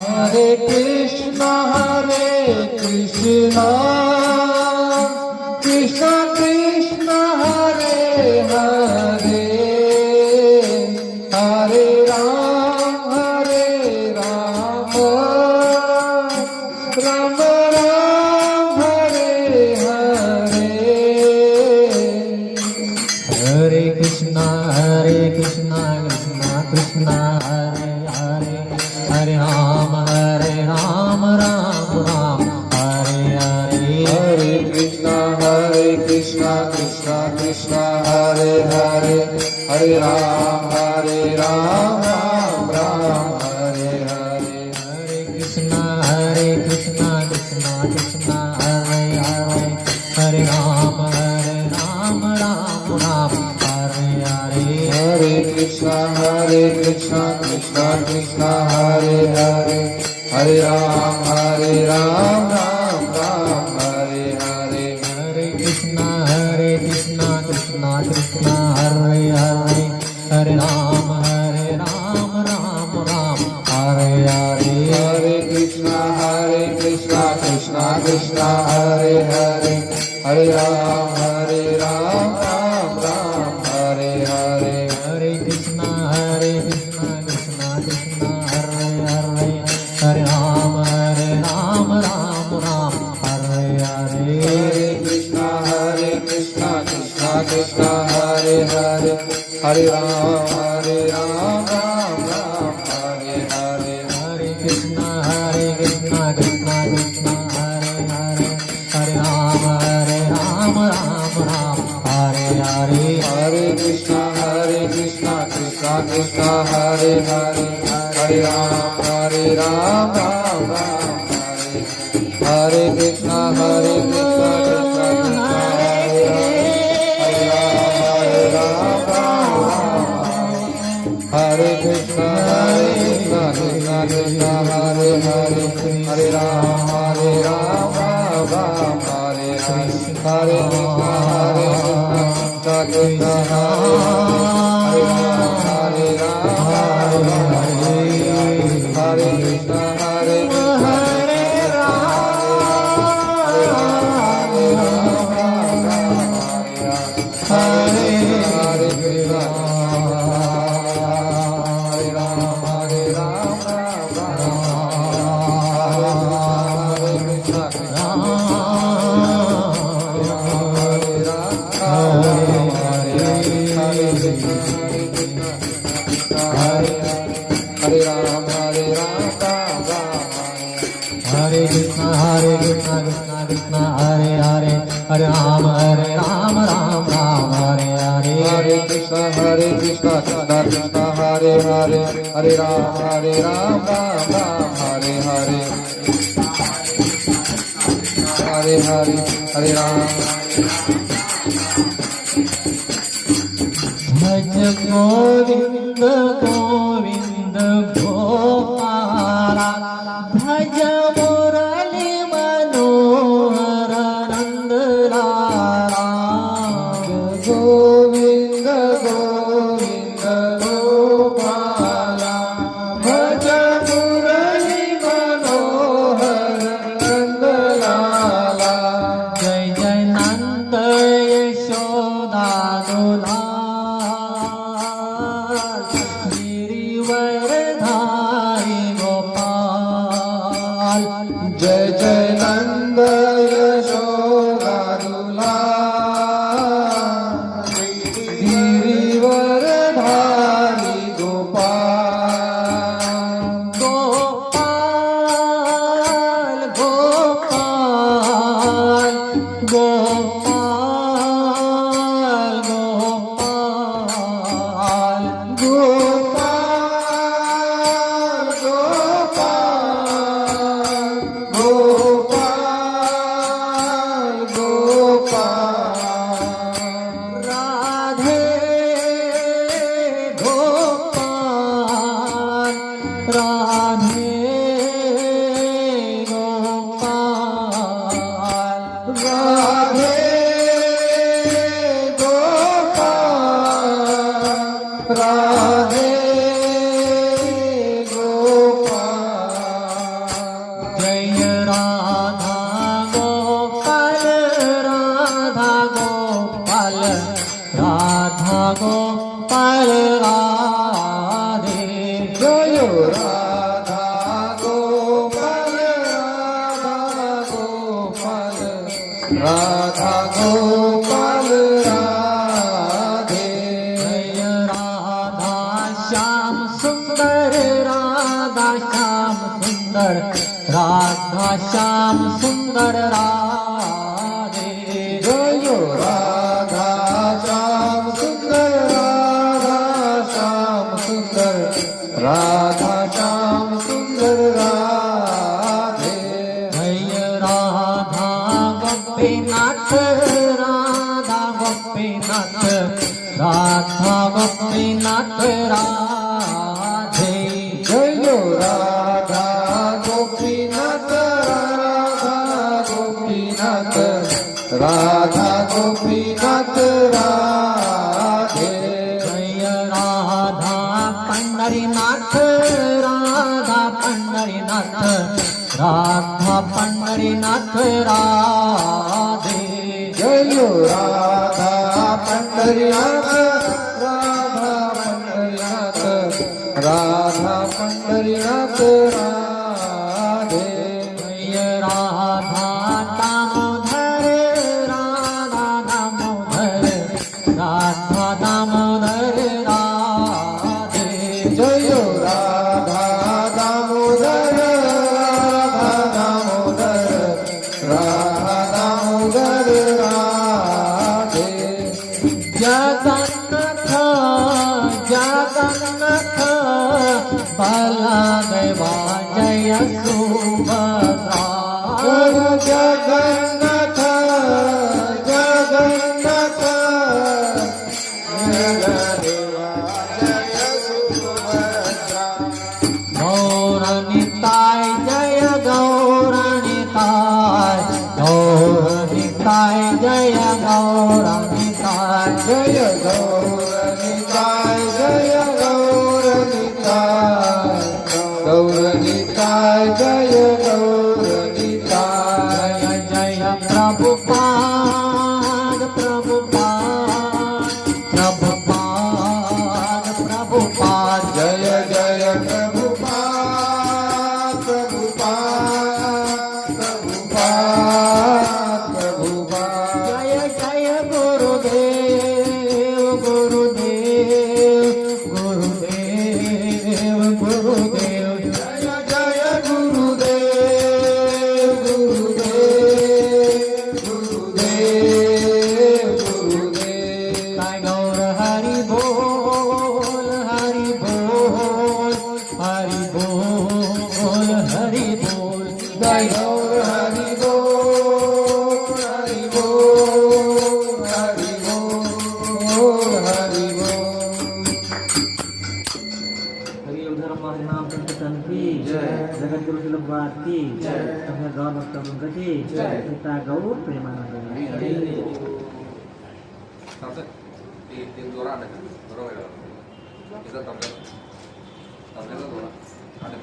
Hare Krishna, Krishna Krishna, Hare Hare, Hare Ram, Ram Ram, Hare Hare. Hare Krishna, Krishna Krishna, Hare Hare, Hare Ram, Ram Ram, Hare Hare. Hare Krishna, Krishna Krishna, Hare Hare, Hare Ram, Ram Ram, Hare Hare. Hare Krishna, Krishna Krishna, Hare Hare, Hare Ram, Ram Ram, Hare Hare. Hare Krishna, Krishna Krishna, Hare Hare, Hare Ram, Ram Ram, Hare Hare. Hare Krishna, Krishna Krishna, Hare Hare, Hare Ram, Ram Hare Hare. Hare Krishna, Krishna Krishna, Hare Hare, Hare Ram, Ram Hare Hare. Hare Krishna, Krishna Krishna, Hare Hare, Hare Ram, Ram Hare Hare. Hare Krishna, Krishna Krishna, Hare Hare, Hare Ram, Ram Hare Hare. Hare Krishna, Krishna Krishna, Hare Hare, Hare Ram, Ram Hare Hare. Hare Krishna, Krishna Krishna, Hare Hare, Hare Ram, Ram Hare. Hare Krishna, Krishna Krishna, Hare Krishna, Krishna Krishna, Hare Hare, Hare Ram, Ram Hare Hare. Hare Krishna, Krishna Krishna, Hare Hare, Hare Ram, Hare Krishna, Hare Krishna, Hare Hare, Hare Ram, Ram Hare Hare. Hare Krishna, Krishna Krishna, Hare Hare, Hare Ram, Ram Hare Hare. Hare Hare, Hare Ram. Bhaj Govind Govind Gopala, Bhaj Murali Manohara Nand Lala. Govind Govind Gopala, Bhaj Murali Manohara Nand Lala. Jai Jai Nanda Yashoda Dulal, Girivar Dhari Gopal. Gopal Radhe जय राधा गोपाल राधा गोपाल राधे जय राधा श्याम सुंदर राधा श्याम सुंदर राधा श्याम सुंदर राधे जय राधा श्याम सुंदर राधा श्याम सुंदर राधा श्याम सुंदर राधे जय राधा गोपीनाथ राधा गोपीनाथ राधा गोपीनाथ राधे जय राधा गोपीनाथ राधा गोपीनाथ राधा गोपीनाथ राधे जय राधा पंढरीनाथ राधा पंढरीनाथ राधा पंढरीनाथ राधे जय राधा पंढरीनाथ राधा पंढरीनाथ राधा पंढरीनाथ राधे जय राधा दामोदर राधा दामोदर राधा दामोदर राधे जय राधा दामोदर राधा दामोदर राधा दामोदर राधे जगन्नाथ जगन्नाथ बलदेवा जय सुभद्रा जगन्नाथ जगन्नाथ बलदेवा जय सुभद्रा गौरनिताय जय गौरनिताय गौरनिताय जय गौरनिताय जय गौरनिताय जय गौरनिताय गौरनिताय जय गौरनिताय जय प्रभुपाद प्रभुपाद प्रभुपाद प्रभुपाद जय जय प्रभुपाद प्रभुपाद प्रभुपाद प्रभुपाद जय जय गुरुदेव गुरुदेव गुरुदेव गुरुदेव जय जय गुरुदेव गुरुदेव गुरुदेव गुरुदेव काय गौर हरि बोल हरि बोल हरि बोल हरि बोल जय गौर हरि बोल हरि बोल हरि बोल हरि बोल हरि धर्म नाम संकीर्तन की जगत गुरु शिलबाद की तथा गौर भक्त की पिता गौर Premanand di luar ada kan? Dorong ya. Kita tampil. Tampilnya dorong. Ada.